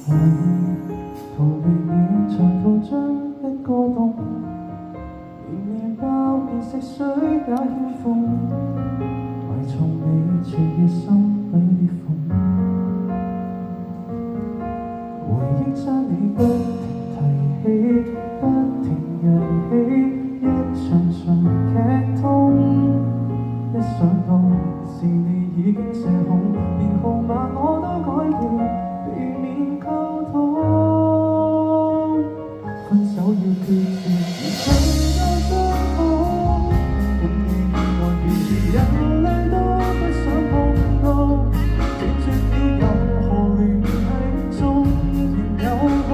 懷疑逃避你長途將一個洞，連麵包連食水也欠奉，埋藏你全熱心裏裂縫，回憶將你不停提起，不停揚起，一場場劇痛。一想到是你已經射控，連號碼我都改變，避免溝通。分手要決絕，而更多傷痛。本你意外別離，人類都不想碰到，斷絕了任何聯繫，縱然友好，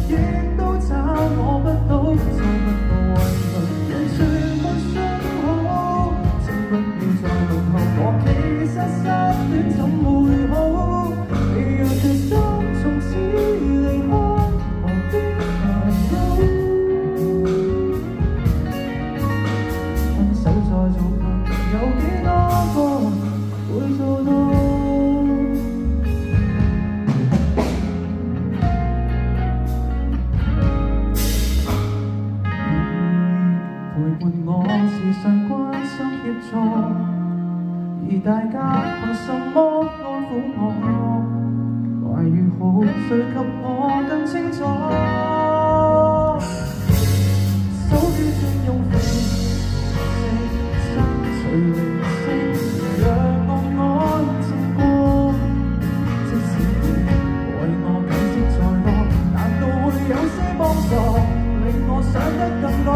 亦都找我不到，就問我為何完全沒信號。不要再問候我，其實失戀怎會好？你若決心從此離開，何必煩惱？分手再做朋友，有幾多個會做到？陪伴我時常關心協助，而大家憑什麼安撫我？懷與好，誰及我更清楚？手錶專用肥色隨零星，讓我安靜過。即使你為我解釋再多，難道會有些幫助，令我想得更多？